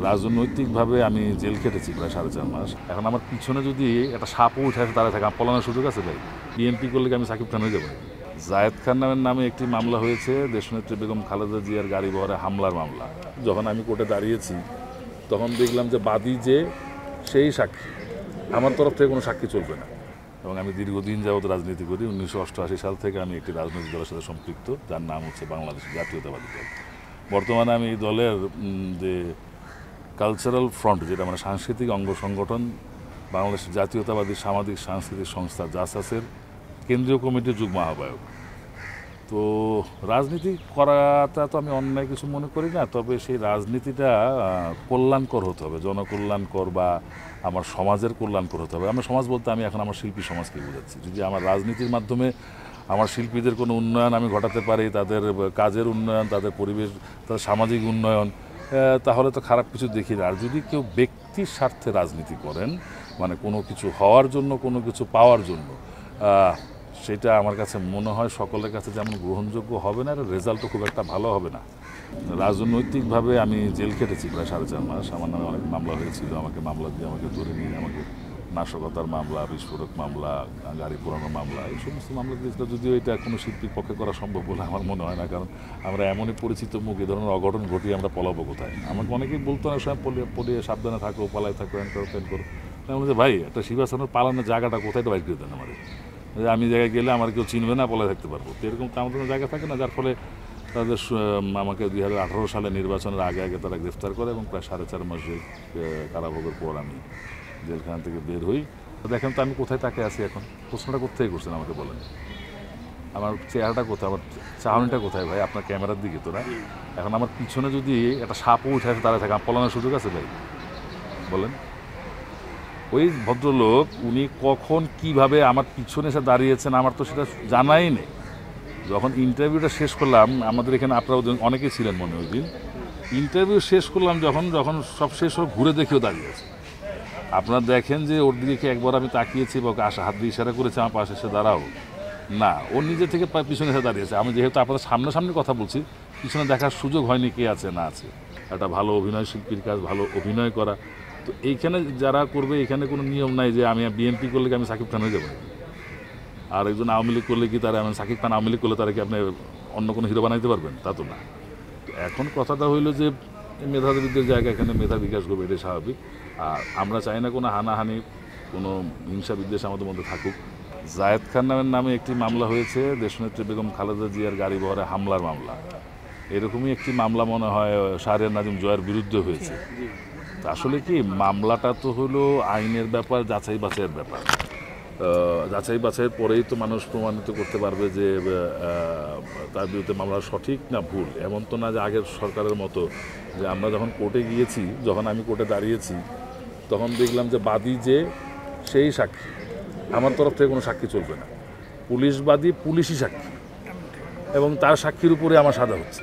রাজনৈতিকভাবে আমি জেল খেটেছি প্রায় 4.5 মাস। এখন আমার পিছনে যদি একটা সাপও উঠে আসে দাঁড়ায় থাকে, আমার পলানোর সুযোগ আছে ভাই? বিএনপি করলে কি আমি সাকিব খান হয়ে যাবো? জায়েদ খান নামে একটি মামলা হয়েছে, দেশনেত্রী বেগম খালেদা জিয়ার গাড়ি বহরে হামলার মামলা। যখন আমি কোর্টে দাঁড়িয়েছি তখন দেখলাম যে বাদী যে সেই সাক্ষী, আমার তরফ থেকে কোনো সাক্ষী চলবে না। এবং আমি দীর্ঘদিন যাবত রাজনীতি করি। 1988 সাল থেকে আমি একটি রাজনৈতিক দলের সাথে সম্পৃক্ত, যার নাম হচ্ছে বাংলাদেশ জাতীয়তাবাদী দল। বর্তমানে আমি এই দলের যে কালচারাল ফ্রন্ট, যেটা মানে সাংস্কৃতিক অঙ্গ সংগঠন, বাংলাদেশ জাতীয়তাবাদী সামাজিক সাংস্কৃতিক সংস্থা জাসাসের কেন্দ্রীয় কমিটির যুগ্ম আহ্বায়ক। তো রাজনীতি করাটা তো আমি অন্যায় কিছু মনে করি না, তবে সেই রাজনীতিটা কল্যাণকর হতে হবে, জনকল্যাণকর বা আমার সমাজের কল্যাণকর হতে হবে। আমার সমাজ বলতে আমি এখন আমার শিল্পী সমাজকে বোঝাচ্ছি। যদি আমার রাজনীতির মাধ্যমে আমার শিল্পীদের কোনো উন্নয়ন আমি ঘটাতে পারি, তাদের কাজের উন্নয়ন, তাদের পরিবেশ, তাদের সামাজিক উন্নয়ন, তাহলে তো খারাপ কিছু দেখি না। আর যদি কেউ ব্যক্তির স্বার্থে রাজনীতি করেন, মানে কোনো কিছু হওয়ার জন্য, কোনো কিছু পাওয়ার জন্য, সেটা আমার কাছে মনে হয় সকলের কাছে যেমন গ্রহণযোগ্য হবে না, আর রেজাল্টও খুব একটা ভালো হবে না। রাজনৈতিকভাবে আমি জেল খেটেছি প্রায় 4.5 মাস। আমার নামে অনেক মামলা হয়েছিল, আমাকে মামলা দিয়ে আমাকে ধরে নিয়ে আমাকে নাশকতার মামলা, বিস্ফোরক মামলা, গাড়ি পোড়ানোর মামলা, এই সমস্ত মামলা দিয়েছিল। যদিও এটা কোনো শিল্পীর পক্ষে করা সম্ভব বলে আমার মনে হয় না, কারণ আমরা এমনই পরিচিত মুখ, এ ধরনের অঘটন ঘটিয়ে আমরা পলাবো কোথায়? আমাকে অনেকেই বলতো না, সময় পলিয়ে সাবধানে থাকো, পালায় থাকো, এন করো তেন করো। আমি বলছি ভাই, একটা শিবাসনের পালানোর জায়গাটা কোথায়, বাইর করে দেন আমাদের। আমি জায়গায় গেলে আমার কেউ চিনবে না, পলায় থাকতে পারবো। তো এরকম তো আমাদের কোনো জায়গা থাকে না, যার ফলে তাদের আমাকে 2018 সালে নির্বাচনের আগে আগে তারা গ্রেফতার করে এবং প্রায় 4.5 মাস কারাভোগের পর আমি জেলখানা থেকে বের হই। দেখেন তো আমি কোথায় তাকে আছি এখন? প্রশ্নটা কোথায় করছেন আমাকে বলেন? আমার চেহারাটা কোথায়, আমার চাহনিটা কোথায় ভাই? আপনার ক্যামেরার দিকে তো না। এখন আমার পিছনে যদি একটা সাপও উঠে আসে দাঁড়ায় থাকে, আমার পলানোর সুযোগ আছে ভাই? বলেন। ওই ভদ্রলোক উনি কখন কিভাবে আমার পিছনে এসে দাঁড়িয়েছেন আমার তো সেটা জানাই নেই। যখন ইন্টারভিউটা শেষ করলাম, আমাদের এখানে আপনারা অনেকেই ছিলেন মনে ওই দিন, ইন্টারভিউ শেষ করলাম যখন সব শেষ হয়ে ঘুরে দেখেও দাঁড়িয়েছে। আপনারা দেখেন যে ওর দিকে কি একবার আমি তাকিয়েছি বা ওকে হাত দিয়ে ইশারা করেছে আমার পাশে এসে দাঁড়াও? না, ও নিজে থেকে পিছনে এসে দাঁড়িয়েছে। আমি যেহেতু আপনাদের সামনাসামনি কথা বলছি, পিছনে দেখার সুযোগ হয়নি কে আছে না আছে। একটা ভালো অভিনয় শিল্পীর কাজ ভালো অভিনয় করা। তো এইখানে যারা করবে, এখানে কোনো নিয়ম নাই যে আমি বিএনপি করলে কি আমি সাকিব খান হয়ে যাবো, আর একজন আওয়ামী লীগ করলে কি তারা, আমি সাকিব খান আওয়ামী লীগ করলে তারা কি আপনি অন্য কোনো হিরো বানাইতে পারবেন? তা তো না। এখন কথাটা হইলো যে মেধাবীদের জায়গা, এখানে মেধা বিকাশ করবে, এটাই স্বাভাবিক। আর আমরা চাই না কোনো হানাহানি, কোনো হিংসা বিদ্বেষ আমাদের মধ্যে থাকুক। জায়েদ খান নামে একটি মামলা হয়েছে, দেশনেত্রী বেগম খালেদা জিয়ার গাড়ি বহরে হামলার মামলা। এরকমই একটি মামলা মনে হয় শাহরিয়ার নাজিম জয়ের বিরুদ্ধে হয়েছে। আসলে কি, মামলাটা তো হলো আইনের ব্যাপার, যাচাই বাছাইয়ের ব্যাপার। যাচাই বাছাইয়ের পরেই তো মানুষ প্রমাণিত করতে পারবে যে তার বিরুদ্ধে মামলা সঠিক না ভুল। এমন তো না যে আগের সরকারের মতো যে আমরা যখন কোর্টে গিয়েছি, যখন আমি কোর্টে দাঁড়িয়েছি তখন দেখলাম যে বাদী যে সেই সাক্ষী, আমার তরফ থেকে কোনো সাক্ষী চলবে না। পুলিশ বাদী, পুলিশই সাক্ষী, এবং তার সাক্ষীর উপরে আমার সাজা হচ্ছে।